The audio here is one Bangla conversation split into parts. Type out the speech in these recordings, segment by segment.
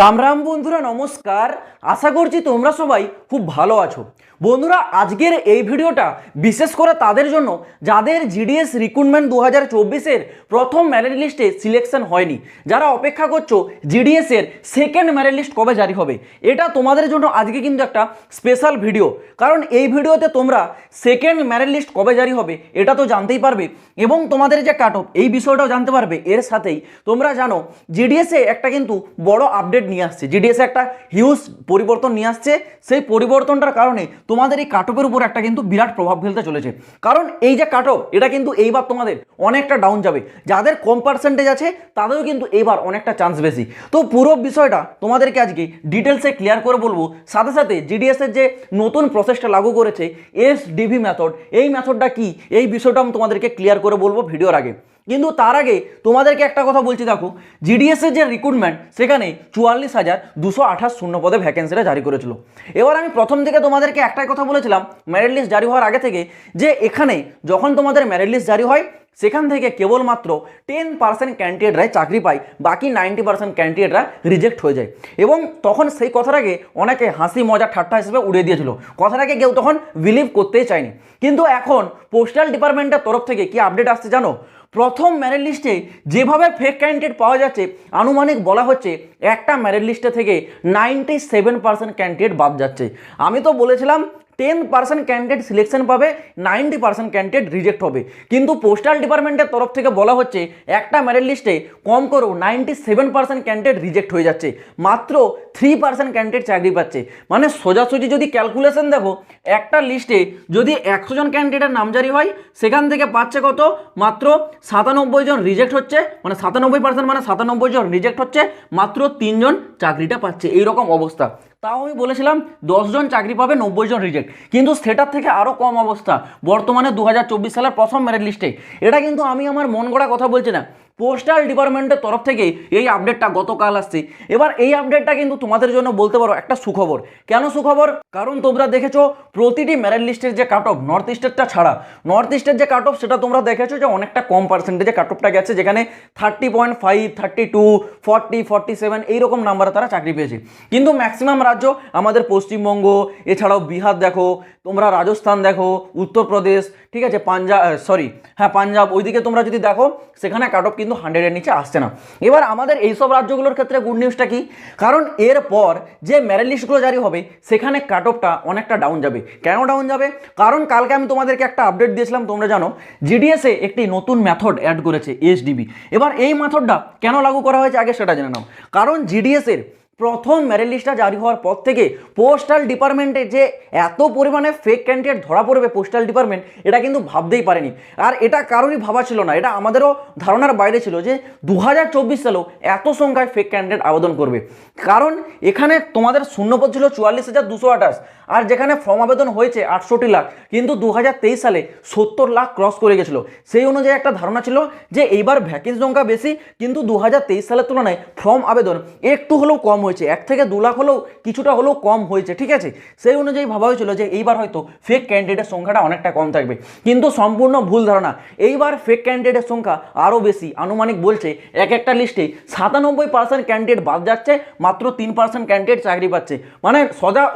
রাম রাম বন্ধুরা, নমস্কার। আশা করছি তোমরা সবাই খুব ভালো আছো। বন্ধুরা, আজকের এই ভিডিওটা বিশেষ করে তাদের জন্য যাদের জিডিএস রিক্রুটমেন্ট 2024-এর প্রথম মেরিট লিস্টে সিলেকশন হয়নি, যারা অপেক্ষা করছো জিডিএসের সেকেন্ড মেরিট লিস্ট কবে জারি হবে। এটা তোমাদের জন্য আজকে কিন্তু একটা স্পেশাল ভিডিও, কারণ এই ভিডিওতে তোমরা সেকেন্ড মেরিট লিস্ট কবে জারি হবে এটা তো জানতেই পারবে, এবং তোমাদের যে কাট অফ এই বিষয়টাও জানতে পারবে। এর সাথেই তোমরা জানো জিডিএসে একটা কিন্তু বড় আপডেট নিয়ে আসছে, জিডিএসে একটা হিউজ পরিবর্তন নিয়ে আসছে। সেই পরিবর্তনটার কারণে তোমাদের এই কাট অফের উপর একটা কিন্তু বিরাট প্রভাব ফেলতে চলেছে, কারণ এই যে কাট অফ এটা কিন্তু এইবার তোমাদের অনেকটা ডাউন যাবে। যাদের কম পার্সেন্টেজ আছে তাদেরও কিন্তু এইবার অনেকটা চান্স বেশি। তো পুরো বিষয়টা তোমাদেরকে আজকে ডিটেলসে ক্লিয়ার করে বলবো। সাথে সাথে জিডিএসের যে নতুন প্রসেসটা লাগু করেছে এসডিভি মেথড, এই মেথডটা কি এই বিষয়টা আমি তোমাদেরকে ক্লিয়ার করে বলবো ভিডিওর আগে। কিন্তু তার আগে তোমাদেরকে একটা কথা বলছি, দেখো জিডিএসের যে রিক্রুটমেন্ট সেখানে 44,228 শূন্য পদে ভ্যাকেন্সিটা জারি করেছিল। এবার আমি প্রথম থেকে তোমাদেরকে একটাই কথা বলেছিলাম মেরিট লিস্ট জারি হওয়ার আগে থেকে, যে এখানে যখন তোমাদের মেরিট লিস্ট জারি হয় সেখান থেকে কেবলমাত্র 10% ক্যান্ডিডেটরাই চাকরি পায়, বাকি 90% ক্যান্ডিডেটরা রিজেক্ট হয়ে যায়। এবং তখন সেই কথাটাকে অনেকে হাসি মজা ঠাট্টা হিসেবে উড়িয়ে দিয়েছিল, কথাটাকে কেউ তখন বিলিভ করতেই চায়নি। কিন্তু এখন পোস্টাল ডিপার্টমেন্টের তরফ থেকে কি আপডেট আসছে জানো? প্রথম মেরিট লিস্টে যেভাবে ফেক ক্যান্ডিডেট পাওয়া যাচ্ছে, আনুমানিক বলা হচ্ছে একটা মেরিট লিস্টে থেকে 97% ক্যান্ডিডেট বাদ যাচ্ছে। আমি তো বলেছিলাম 10% ক্যান্ডিডেট সিলেকশন পাবে, 90% ক্যান্ডিডেট রিজেক্ট হবে, কিন্তু পোস্টাল ডিপার্টমেন্টের তরফ থেকে বলা হচ্ছে একটা মেরিট লিস্টে কম করেও 97% ক্যান্ডিডেট রিজেক্ট হয়ে যাচ্ছে, মাত্র 3% ক্যান্ডিডেট চাকরি পাচ্ছে। মানে সোজাসুজি যদি ক্যালকুলেশন দেখো, একটা লিস্টে যদি 100 জন ক্যান্ডিডেটের নামজারি হয় সেখান থেকে পাচ্ছে কত? মাত্র 97 জন রিজেক্ট হচ্ছে, মানে 97% মানে 97 জন রিজেক্ট হচ্ছে, মাত্র 3 জন চাকরিটা পাচ্ছে। এইরকম অবস্থা। তাও আমি বলেছিলাম 10 জন চাকরি পাবে, 90 জন রিজেক্ট, কিন্তু সেটার থেকে আরও কম অবস্থা বর্তমানে 2024 সালের প্রথম মেরিট লিস্টে। এটা কিন্তু আমি আমার মন গড়া কথা বলছি না, পোস্টাল ডিপার্টমেন্টের তরফ থেকে এই আপডেটটা গতকাল আসছে। এবার এই আপডেটটা কিন্তু তোমাদের জন্য বলতে পারো একটা সুখবর। কেন সুখবর? কারণ তোমরা দেখেছো প্রতিটি মেরিট লিস্টের যে কাট অফ, নর্থ ইস্টেরটা ছাড়া নর্থ ইস্টের যে কাট অফ সেটা তোমরা দেখেছো যে অনেকটা কম পার্সেন্টেজে কাট অফটা গেছে, যেখানে 30.5, 32, 40, 47 এইরকম নাম্বারে তারা চাকরি পেয়েছে। কিন্তু ম্যাক্সিমাম রাজ্য আমাদের পশ্চিমবঙ্গ, এছাড়াও বিহার দেখো, তোমরা রাজস্থান দেখো, উত্তরপ্রদেশ, ঠিক আছে, পাঞ্জাব, ওইদিকে তোমরা যদি দেখো সেখানে কাট অফ কিন্তু 100-এর নিচে আসছে না। এবার আমাদের এইসব রাজ্যগুলোর ক্ষেত্রে গুড নিউজটা কি? কারণ এরপর যে মেরিট লিস্টগুলো জারি হবে সেখানে কাট অফটা অনেকটা ডাউন যাবে। কেন ডাউন যাবে? কারণ কালকে আমি তোমাদেরকে একটা আপডেট দিয়েছিলাম, তোমরা জানো জিডিএসে একটি নতুন মেথড অ্যাড করেছে এসডিবি। এবার এই মেথডটা কেন লাগু করা হয়েছে আগে সেটা জেনে নাও। কারণ জিডিএসের প্রথম মেরিট লিস্টটা জারি হওয়ার পর থেকে পোস্টাল ডিপার্টমেন্টে যে এত পরিমাণে ফেক ক্যান্ডিডেট ধরা পড়বে পোস্টাল ডিপার্টমেন্ট, এটা কিন্তু ভাবতেই পারেনি। আর এটা কারোরই ভাবা ছিল না, এটা আমাদেরও ধারণার বাইরে ছিল যে 2024 সালেও এত সংখ্যায় ফেক ক্যান্ডিডেট আবেদন করবে। কারণ এখানে তোমাদের শূন্যপদ ছিল 44,228, আর যেখানে ফর্ম আবেদন হয়েছে 68 লাখ, কিন্তু 2023 সালে 70 লাখ ক্রস করে গেছিলো। সেই অনুযায়ী একটা ধারণা ছিল যে এইবার ভ্যাকেন্সি সংখ্যা বেশি, কিন্তু 2023 সালের তুলনায় ফর্ম আবেদন একটু হলেও কম হয়েছে, 1 থেকে 2 লাখ হলেও কিছুটা হলেও কম হয়েছে, ঠিক আছে। সেই অনুযায়ী ভাবা হয়েছিল যে এইবার হয়তো ফেক ক্যান্ডিডেটের সংখ্যাটা অনেকটা কম থাকবে, কিন্তু সম্পূর্ণ ভুল ধারণা। এইবার ফেক ক্যান্ডিডেটের সংখ্যা আরও বেশি, আনুমানিক বলছে এক একটা লিস্টে 97% ক্যান্ডিডেট বাদ যাচ্ছে, মাত্র 3% ক্যান্ডিডেট চাকরি পাচ্ছে। মানে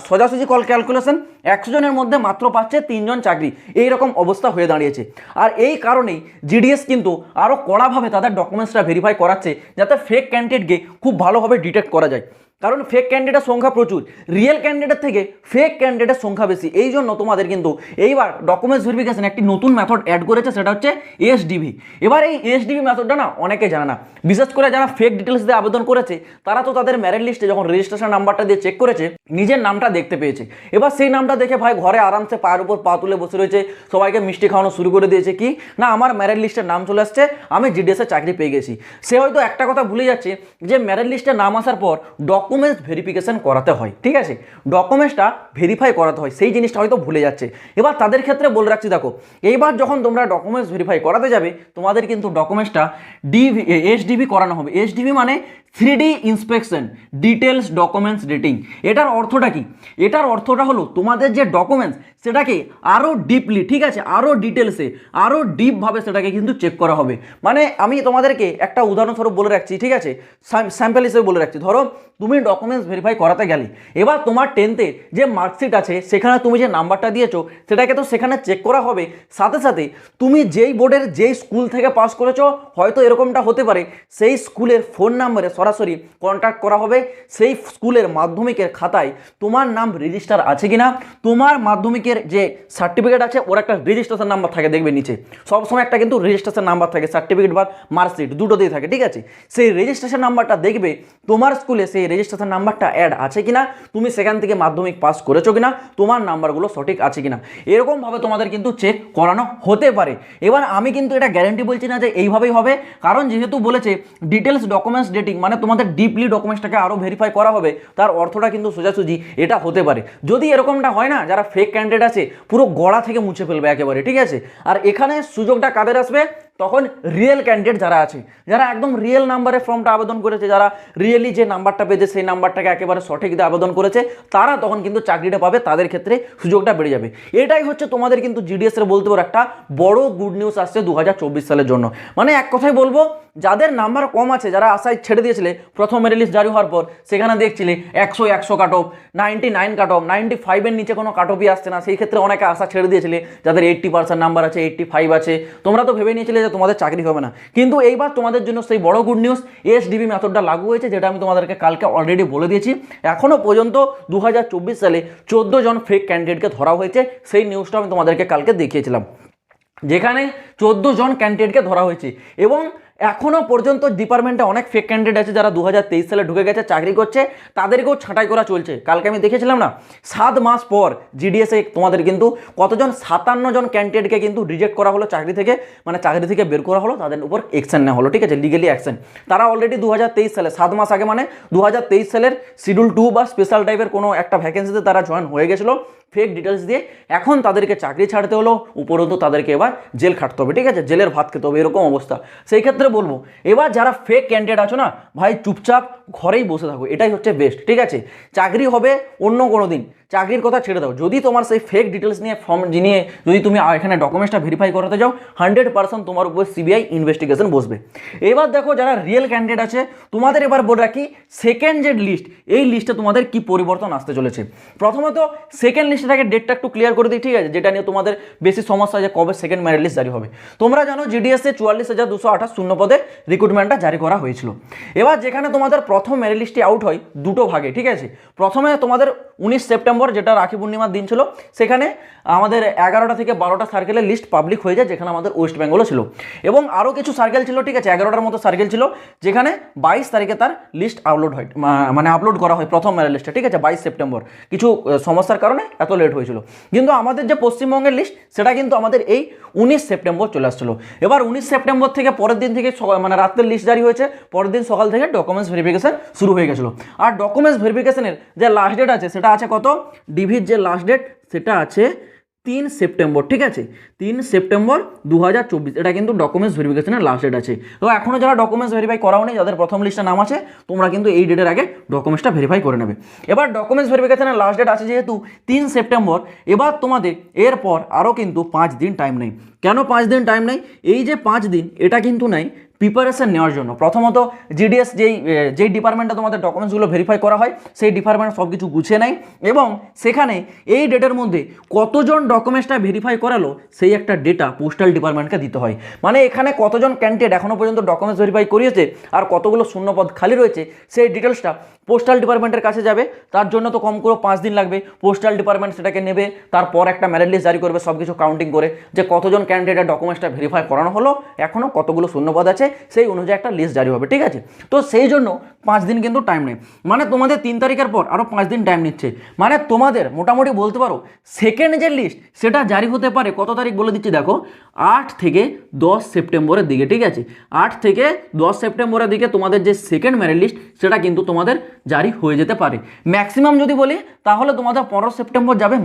সোজাসুজি ক্যালকুলেশন 100 জনের মধ্যে মাত্র পাচ্ছে 3 জন চাকরি, এইরকম অবস্থা হয়ে দাঁড়িয়েছে। আর এই কারণেই জিডিএস কিন্তু আরও কড়াভাবে তাদের ডকুমেন্টসটা ভেরিফাই করাচ্ছে, যাতে ফেক ক্যান্ডিডেটকে খুব ভালোভাবে ডিটেক্ট করা যায়। কারণ ফেক ক্যান্ডিডেটের সংখ্যা প্রচুর, রিয়েল ক্যান্ডিডেট থেকে ফেক ক্যান্ডিডেটের সংখ্যা বেশি। এই জন্য তোমাদের কিন্তু এইবার ডকুমেন্টস ভেরিফিকেশন একটি নতুন মেথড অ্যাড করেছে, সেটা হচ্ছে এসডিভি। এবার এই এসডিভি মেথডটা না অনেকে জানে না, বিশেষ করে যারা ফেক ডিটেলস দিয়ে আবেদন করেছে তারা তো তাদের মেরিট লিস্টে যখন রেজিস্ট্রেশন নাম্বারটা দিয়ে চেক করেছে নিজের নামটা দেখতে পেয়েছে। এবার সেই নামটা দেখে ভাই ঘরে আরামসে পায়ের উপর পা তুলে বসে রয়েছে, সবাইকে মিষ্টি খাওয়ানো শুরু করে দিয়েছে, কি না আমার মেরিট লিস্টের নাম চলে আসছে, আমি জিডিএসে চাকরি পেয়ে গেছি। সে হয়তো একটা কথা ভুলে যাচ্ছে যে মেরিট লিস্টে নাম আসার পর ডকুমেন্টস ভেরিফিকেশন করাতে হয়, ঠিক আছে, ডকুমেন্টসটা ভেরিফাই করাতে হয়, সেই জিনিসটা হয়তো ভুলে যাচ্ছে। এবার তাদের ক্ষেত্রে বলে রাখছি, দেখো এইবার যখন তোমরা ডকুমেন্টস ভেরিফাই করাতে যাবে তোমাদের কিন্তু ডকুমেন্টসটা এসডিভি করানো হবে। এসডিভি মানে 3D inspection, details documents dating. এটার অর্থটা কি? এটার অর্থটা হলো তোমাদের যে ডকুমেন্টস সেটাকে আরও ডিপলি, ঠিক আছে, আরও ডিটেলসে, আরও ডিপভাবে সেটাকে কিন্তু চেক করা হবে। মানে আমি তোমাদেরকে একটা উদাহরণস্বরূপ বলে রাখছি, ঠিক আছে, স্যাম্পল হিসেবে বলে রাখছি। ধরো তুমি ডকুমেন্টস ভেরিফাই করাতে গেলে, এবার তোমার 10তে যে মার্কশিট আছে সেখানে তুমি যে নাম্বারটা দিয়েছো সেটাকে তো সেখানে চেক করা হবে। সাথে সাথে তুমি যেই বোর্ডের যেই স্কুল থেকে পাস করেছো, হয়তো এরকমটা হতে পারে সেই স্কুলের ফোন নাম্বারে সরাসরি কন্ট্যাক্ট করা হবে। সেই স্কুলের মাধ্যমিকের খাতায় তোমার নাম রেজিস্টার আছে কিনা, তোমার মাধ্যমিকের যে সার্টিফিকেট আছে ওর একটা রেজিস্ট্রেশন নাম্বার থাকে, দেখবে নিচে সবসময় একটা কিন্তু রেজিস্ট্রেশন নাম্বার থাকে, সার্টিফিকেট বা মার্কশিট দুটোতেই থাকে, ঠিক আছে। সেই রেজিস্ট্রেশন নাম্বারটা দেখবে তোমার স্কুলে সেই রেজিস্ট্রেশন নাম্বারটা অ্যাড আছে কিনা, তুমি সেখান থেকে মাধ্যমিক পাস করেছো কিনা, তোমার নাম্বারগুলো সঠিক আছে কিনা, এরকমভাবে তোমাদের কিন্তু চেক করানো হতে পারে। এবার আমি কিন্তু এটা গ্যারান্টি বলছি না যে এইভাবেই হবে, কারণ যেহেতু বলেছে ডিটেলস ডকুমেন্টস ডেটিং, মানে তোমাদের ডিপলি ডকুমেন্টসটাকে আরও ভেরিফাই করা হবে, তার অর্থটা কিন্তু সোজাসুজি এটা হতে পারে। যদি এরকমটা হয় না, যারা ফেক ক্যান্ডিডেট আছে পুরো গড়া থেকে মুছে ফেলবে একেবারে, ঠিক আছে। আর এখানে সুযোগটা কাদের আসবে? তখন রিয়েল ক্যান্ডিডেট যারা আছে, যারা একদম রিয়েল নাম্বারে ফর্মটা আবেদন করেছে, যারা রিয়েলি যে নাম্বারটা পেয়েছে সেই নাম্বারটাকে একেবারে সঠিক দিয়ে আবেদন করেছে, তারা তখন কিন্তু চাকরিটা পাবে, তাদের ক্ষেত্রে সুযোগটা বেড়ে যাবে। এটাই হচ্ছে তোমাদের কিন্তু জিডিএস এর বলতে পারো একটা বড় গুড নিউজ আসছে 2024 সালের জন্য। মানে এক কথায় বলবো, যাদের নাম্বার কম আছে, যারা আশায় ছেড়ে দিয়েছিলে প্রথম মেরিট লিস্ট জারি হওয়ার পর, সেখানে দেখছিলে 100 কাট অফ, 99 কাট অফ, 95-এর নিচে কোনো কাট অফই আসছে না, সেই ক্ষেত্রে অনেকে আশা ছেড়ে দিয়েছিলে। যাদের 80% নাম্বার আছে, 85 আছে, তোমরা তো ভেবে নিয়েছিলে যে তোমাদের চাকরি হবে না। কিন্তু এইবার তোমাদের জন্য সেই বড় গুড নিউজ, এসডিবি মেথডটা লাগু হয়েছে, যেটা আমি তোমাদেরকে কালকে অলরেডি বলে দিয়েছি। এখনও পর্যন্ত 2024 সালে 14 জন ফেক ক্যান্ডিডেটকে ধরা হয়েছে, সেই নিউজটা আমি তোমাদেরকে কালকে দেখিয়েছিলাম, যেখানে 14 জন ক্যান্ডিডেটকে ধরা হয়েছে। এবং এখনও পর্যন্ত ডিপার্টমেন্টে অনেক ফেক ক্যান্ডিডেট আছে যারা 2023 সালে ঢুকে গেছে, চাকরি করছে, তাদেরকেও ছাঁটাই করা চলছে। কালকে আমি দেখেছিলাম না, 7 মাস পর জিডিএসে তোমাদের কিন্তু কতজন 57 জন ক্যান্ডিডেটকে কিন্তু রিজেক্ট করা হলো চাকরি থেকে, মানে চাকরি থেকে বের করা হলো, তাদের উপর অ্যাকশন নেওয়া হলো, ঠিক আছে, লিগেলি অ্যাকশন। তারা অলরেডি 2023 সালে 7 মাস আগে, মানে 2023 সালের শিডিউল 2 বা স্পেশাল টাইপের কোনো একটা ভ্যাকেন্সিতে তারা জয়েন হয়ে গেছিলো ফেক ডিটেলস দিয়ে। এখন তাদেরকে চাকরি ছাড়তে হলো, উপরন্তু তাদেরকে এবার জেল খাটতে হবে, ঠিক আছে, জেলের ভাত খেতে হবে, এরকম অবস্থা। সেই ক্ষেত্রে বলবো, এবার যারা ফেক ক্যান্ডিডেট আছো না ভাই, চুপচাপ ঘরেই বসে থাকো, এটাই হচ্ছে বেস্ট, ঠিক আছে। চাকরি হবে অন্য কোনো দিন, চাকরির কথা ছেড়ে দাও। যদি তোমার সেই ফেক ডিটেলস নিয়ে ফর্ম নিয়ে যদি তুমি এখানে ডকুমেন্টসটা ভেরিফাই করাতে যাও, 100% তোমার উপর সিবিআই ইনভেস্টিগেশন বসবে। এবার দেখো যারা রিয়েল ক্যান্ডিডেট আছে, তোমাদের এবার বলে রাখি সেকেন্ড যে লিস্ট, এই লিস্টে তোমাদের কি পরিবর্তন আসতে চলেছে। প্রথমত সেকেন্ড লিস্টটাকে ডেটটা একটু ক্লিয়ার করে দিই, ঠিক আছে, যেটা নিয়ে তোমাদের বেশি সমস্যা যে কবে সেকেন্ড মেরিট লিস্ট জারি হবে। তোমরা জানো জিডিএসে 44,228 শূন্য পদে রিক্রুটমেন্টটা জারি করা হয়েছিল। এবার যেখানে তোমাদের প্রথম মেরিট লিস্টটি আউট হয় দুটো ভাগে, ঠিক আছে। প্রথমে তোমাদের 19 সেপ্টেম্বর, যেটা রাখি পূর্ণিমার দিন ছিল, সেখানে আমাদের 11টা থেকে 12টা সার্কেলের লিস্ট পাবলিক হয়ে যায়, যেখানে আমাদের ওয়েস্ট বেঙ্গলও ছিল। এবং আরও কিছু সার্কেল ছিল, ঠিক আছে, 11টার মতো সার্কেল ছিল, যেখানে 22 তারিখে তার লিস্ট আপলোড হয়, মানে আপলোড করা হয় প্রথম মেরিট লিস্টে, ঠিক আছে, 22 সেপ্টেম্বর। কিছু সমস্যার কারণে এত লেট হয়েছিল, কিন্তু আমাদের যে পশ্চিমবঙ্গের লিস্ট সেটা কিন্তু আমাদের এই 19 সেপ্টেম্বর চলে আসছিলো। এবার 19 সেপ্টেম্বর থেকে পরের দিন থেকে মানে রাতের লিস্ট জারি হয়েছে, পরের দিন সকাল থেকে ডকুমেন্টস ভেরিফিকেশন শুরু হয়ে গেছিলো। আর ডকুমেন্টস ভেরিফিকেশনের যে লাস্ট ডেট আছে সেটা আছে কত, ডিভির যে লাস্ট ডেট সেটা আছে 3 সেপ্টেম্বর, ঠিক আছে, 3 সেপ্টেম্বর 2024, এটা কিন্তু ডকুমেন্টস ভেরিফিকেশনের লাস্ট ডেট আছে। তো এখনও যারা ডকুমেন্টস ভেরিফাই করাও নেই, যাদের প্রথম লিস্টে নাম আছে, তোমরা কিন্তু এই ডেটের আগে ডকুমেন্টসটা ভেরিফাই করে নেবে। এবার ডকুমেন্টস ভেরিফিকেশনের লাস্ট ডেট আছে যেহেতু 3 সেপ্টেম্বর, এবার তোমাদের এরপর আরও কিন্তু 5 দিন টাইম নেই। কেন 5 দিন টাইম নেই? এই যে 5 দিন, এটা কিন্তু নেই প্রিপারেশন নেওয়ার জন্য। প্রথমত জিডিএস যেই ডিপার্টমেন্টে তোমাদের ডকুমেন্টসগুলো ভেরিফাই করা হয়, সেই ডিপার্টমেন্ট সব কিছু গুছিয়ে নেয়, এবং সেখানে এই ডেটের মধ্যে কতজন ডকুমেন্টসটা ভেরিফাই করালো সেই একটা ডেটা পোস্টাল ডিপার্টমেন্টকে দিতে হয়। মানে এখানে কতজন ক্যান্ডিডেট এখনও পর্যন্ত ডকুমেন্টস ভেরিফাই করিয়েছে আর কতগুলো শূন্যপদ খালি রয়েছে, সেই ডিটেলসটা পোস্টাল ডিপার্টমেন্টের কাছে যাবে। তার জন্য তো কম করে 5 দিন লাগবে। পোস্টাল ডিপার্টমেন্ট সেটাকে নেবে, তারপর একটা মেরিট লিস্ট জারি করবে, সব কিছু কাউন্টিং করে যে কতজন ক্যান্ডিডেটের ডকুমেন্টসটা ভেরিফাই করানো হলো, এখনও কতগুলো শূন্যপদ আছে, সেই অনুযায়ী একটা লিস্ট জারি হবে, ঠিক আছে। তো সেই জন্য 5 দিন কিন্তু টাইম নেই, মানে তোমাদের 3 তারিখের পর আরও 5 দিন টাইম নিচ্ছে। মানে তোমাদের মোটামুটি বলতে পারো সেকেন্ড যে লিস্ট সেটা জারি হতে পারে কত তারিখ বলে দিচ্ছি দেখো, 8 থেকে 10 সেপ্টেম্বরের দিকে, ঠিক আছে। 8 থেকে 10 সেপ্টেম্বরের দিকে তোমাদের যে সেকেন্ড মেরিট লিস্ট সেটা কিন্তু তোমাদের জারি হয়ে যেতে পারে। ম্যাক্সিমাম যদি বলি তাহলে তোমাদের 15 সেপ্টেম্বর যাবে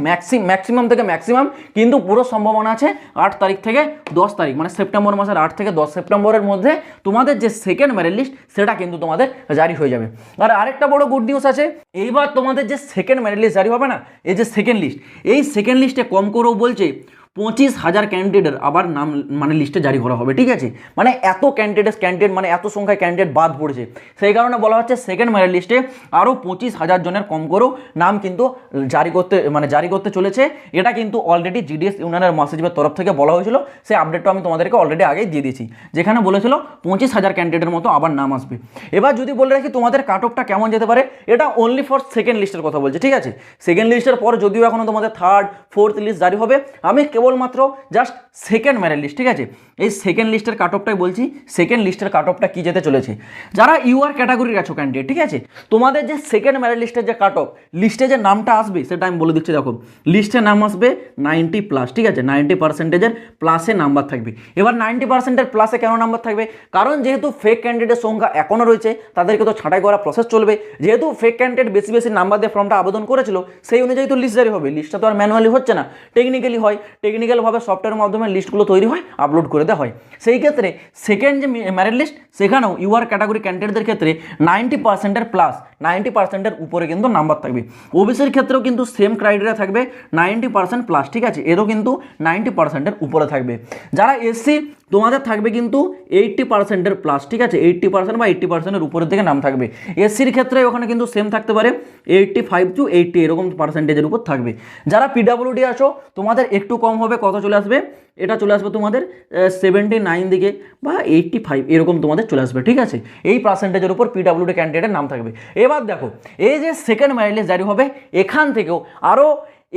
ম্যাক্সিমাম থেকে ম্যাক্সিমাম, কিন্তু পুরো সম্ভাবনা আছে 8 তারিখ থেকে 10 তারিখ, মানে সেপ্টেম্বর মাসের 8 থেকে 10 সেপ্টেম্বরের মধ্যে তোমাদের যে সেকেন্ড মেরিট লিস্ট সেটা কিন্তু তোমাদের জারি হয়ে যাবে। আর আরেকটা বড় গুড নিউজ আছে, এইবার তোমাদের যে সেকেন্ড মেরিট লিস্ট জারি হবে না, এই যে সেকেন্ড লিস্ট, এই সেকেন্ড লিস্টে কম করেও বলছে 25,000 ক্যান্ডিডেটের আবার নাম মানে লিস্টে জারি করা হবে, ঠিক আছে। মানে এত ক্যান্ডিডেট মানে এত সংখ্যায় ক্যান্ডিডেট বাদ পড়েছে, সেই কারণে বলা হচ্ছে সেকেন্ড মেরিট লিস্টে আরও 25,000 জনের কম করেও নাম কিন্তু জারি করতে চলেছে। এটা কিন্তু অলরেডি জিডিএস ইউনিয়নের মহাসচিবের তরফ থেকে বলা হয়েছিল, সেই আপডেটটা আমি তোমাদেরকে অলরেডি আগেই দিয়ে দিয়েছি, যেখানে বলেছিল 25,000 ক্যান্ডিডেটের মতো আবার নাম আসবে। এবার যদি বলে রাখি তোমাদের কাট অফটা কেমন যেতে পারে, এটা অনলি ফর সেকেন্ড লিস্টের কথা বলছে, ঠিক আছে। সেকেন্ড লিস্টের পর যদিও এখনও তোমাদের থার্ড ফোর্থ লিস্ট জারি হবে, আমি কেবলমাত্র জাস্ট সেকেন্ড মেরিট লিস্ট, ঠিক আছে। এই সেকেন্ড লিস্টের কাট অফটাই বলছি, সেকেন্ড লিস্টের কাট অফটা কী যেতে চলেছে। যারা ইউআর ক্যাটাগরির আছো ক্যান্ডিডেট, ঠিক আছে, তোমাদের যে সেকেন্ড মেরিট লিস্টের যে কাট অফ, লিস্টে যে নামটা আসবে সেটা আমি বলে দিচ্ছি। দেখো লিস্টে নাম আসবে 90+, ঠিক আছে, 90%-এর প্লাসে নাম্বার থাকবে। এবার 90%-এর প্লাসে কেন নাম্বার থাকবে, কারণ যেহেতু ফেক ক্যান্ডিডেটের সংখ্যা এখনও রয়েছে, তাদেরকে তো ছাঁটাই করা প্রসেস চলবে। যেহেতু ফেক ক্যান্ডিডেট বেশি বেশি নাম্বার দিয়ে ফর্মটা আবেদন করেছিল, সেই অনুযায়ী তো লিস্ট জারি হবে। লিস্টটা তো আর ম্যানুয়ালি হচ্ছে না, টেকনিক্যালি হয়, টেকনিক্যালভাবে সফটওয়্যারের মাধ্যমে লিস্টগুলো তৈরি হয়, আপলোড করে দেওয়া হয়। সেই ক্ষেত্রে সেকেন্ড যে মেরিট লিস্ট, সেখানেও ইউআর ক্যাটাগরি ক্যান্ডিডেটদের ক্ষেত্রে 90%-এর প্লাস, 90%-এর উপরে কিন্তু নাম্বার থাকবে। ওবিসির ক্ষেত্রেও কিন্তু সেম ক্রাইটেরিয়া থাকবে 90%+, ঠিক আছে, এরও কিন্তু 90%-এর উপরে থাকবে। যারা এসসি তোমাদের থাকবে কিন্তু 80%-এর প্লাস, ঠিক আছে, 80% বা 80%-এর উপরের দিকে নাম থাকবে। এসসির ক্ষেত্রে ওখানে কিন্তু সেম থাকতে পারে 85 to 80 এরকম পার্সেন্টেজের উপর থাকবে। যারা পিডাব্লিউডি আছো তোমাদের একটু কম হবে, কত চলে আসবে, এটা চলে আসবে তোমাদের 79 দিকে বা 85 এরকম তোমাদের চলে আসবে, ঠিক আছে। এই পার্সেন্টেজের উপর পিডাব্লিউডি ক্যান্ডিডেটের নাম থাকবে। এবার দেখো এই যে সেকেন্ড মেরিট লিস্ট জারি হবে, এখান থেকেও আরও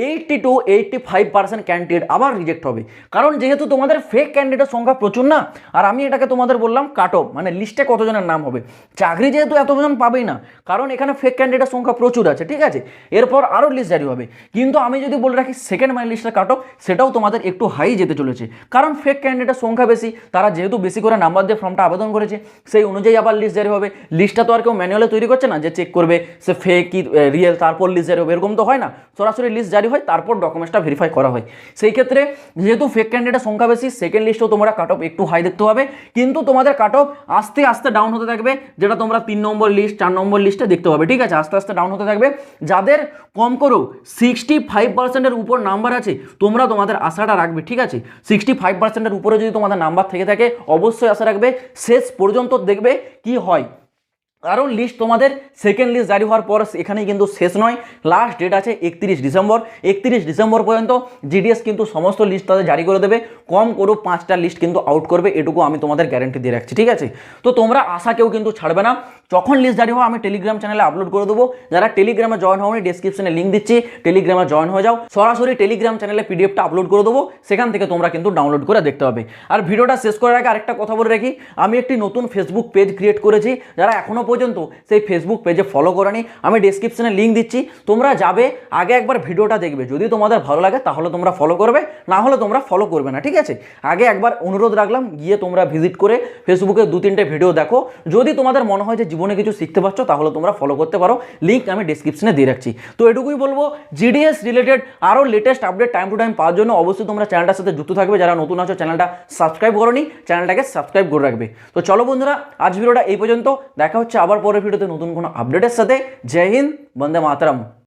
80 to 85% ক্যান্ডিডেট আবার রিজেক্ট হবে, কারণ যেহেতু তোমাদের ফেক ক্যান্ডিডেটের সংখ্যা প্রচুর না। আর আমি এটাকে তোমাদের বললাম কাট অফ, মানে লিস্টে কতজনের নাম হবে। চাকরি যেহেতু এতজন পাবেই না, কারণ এখানে ফেক ক্যান্ডিডেটের সংখ্যা প্রচুর আছে, ঠিক আছে। এরপর আরও লিস্ট জারি হবে, কিন্তু আমি যদি বলে রাখি সেকেন্ড মেরিট লিস্টের কাট অফ, সেটাও তোমাদের একটু হাই যেতে চলেছে, কারণ ফেক ক্যান্ডিডেটের সংখ্যা বেশি, তারা যেহেতু বেশি করে নাম্বার দিয়ে ফর্মটা আবেদন করেছে, সেই অনুযায়ী আবার লিস্ট জারি হবে। লিস্টটা তো আর কেউ ম্যানুয়ালি তৈরি করছে না যে চেক করবে সে ফেক কি রিয়েল, তারপর লিস্ট জারি হবে, এরকম তো হয় না। সরাসরি লিস্ট জারি হয়, তারপর ডকুমেন্টসটা ভেরিফাই করা হয়। সেই ক্ষেত্রে যেহেতু ফেক ক্যান্ডিডেটের সংখ্যা বেশি, সেকেন্ড লিস্টেও তোমরা কাট অফ একটু হাই দেখতে হবে, কিন্তু তোমাদের কাট অফ আস্তে আস্তে ডাউন হতে থাকবে, যেটা তোমরা 3 নম্বর লিস্ট 4 নম্বর লিস্টে দেখতে পাবে, ঠিক আছে। আস্তে আস্তে ডাউন হতে থাকবে। যাদের কম করেও 65%-এর উপর নাম্বার আছে, তোমরা তোমাদের আশাটা রাখবে, ঠিক আছে। 65%-এর উপরে যদি তোমাদের নাম্বার থেকে থাকে, অবশ্যই আশা রাখবে, শেষ পর্যন্ত দেখবে কি হয়। কারণ লিস্ট তোমাদের সেকেন্ড লিস্ট জারি হওয়ার পর এখানেই কিন্তু শেষ নয়, লাস্ট ডেট আছে 31 ডিসেম্বর। 31 ডিসেম্বর পর্যন্ত জিডিএস কিন্তু সমস্ত লিস্ট তাদের জারি করে দেবে, কম করেও 5টা লিস্ট কিন্তু আউট করবে, এটুকু আমি তোমাদের গ্যারেন্টি দিয়ে রাখছি, ঠিক আছে। তো তোমরা আশা কেউ কিন্তু ছাড়বে না। যখন লিস্ট জারি হয় আমি টেলিগ্রাম চ্যানেলে আপলোড করে দেবো, যারা টেলিগ্রামে জয়েন হওনি ডেসক্রিপশনে লিঙ্ক দিচ্ছি, টেলিগ্রামে জয়েন হয়ে যাও, সরাসরি টেলিগ্রাম চ্যানেলে পিডিএফটা আপলোড করে দেবো, সেখান থেকে তোমরা কিন্তু ডাউনলোড করে দেখতে হবে। আর ভিডিওটা শেষ করার আগে আরেকটা কথা বলে রাখি, আমি একটি নতুন ফেসবুক পেজ ক্রিয়েট করেছি, যারা এখনও পর্যন্ত সেই ফেসবুক পেজে ফলো করেনি, আমি ডেসক্রিপশনে লিঙ্ক দিচ্ছি, তোমরা যাবে, আগে একবার ভিডিওটা দেখবে, যদি তোমাদের ভালো লাগে তাহলে তোমরা ফলো করবে, না হলে তোমরা ফলো করবে না, ঠিক আছে। আগে একবার অনুরোধ রাখলাম, গিয়ে তোমরা ভিজিট করে ফেসবুকে 2-3টে ভিডিও দেখো, যদি তোমাদের মনে হয় যে জীবনে কিছু শিখতে পারছো তাহলে তোমরা ফলো করতে পারো, লিঙ্ক আমি ডেসক্রিপশনে দিয়ে রাখছি। তো এটুকুই বলবো, জিডিএস রিলেটেড আরও latest update time to time পাওয়ার জন্য অবশ্যই তোমরা চ্যানেলটার সাথে যুক্ত থাকবে। যারা নতুন আছো চ্যানেলটা সাবস্ক্রাইব করোনি, চ্যানেলটাকে সাবস্ক্রাইব করে রাখবে। তো চলো বন্ধুরা, আজ ভিডিওটা এই পর্যন্ত, দেখা হচ্ছে আবার পরের ভিডিওতে নতুন কোনো আপডেটের সাথে। জয় হিন্দ, বন্দে মাতরম।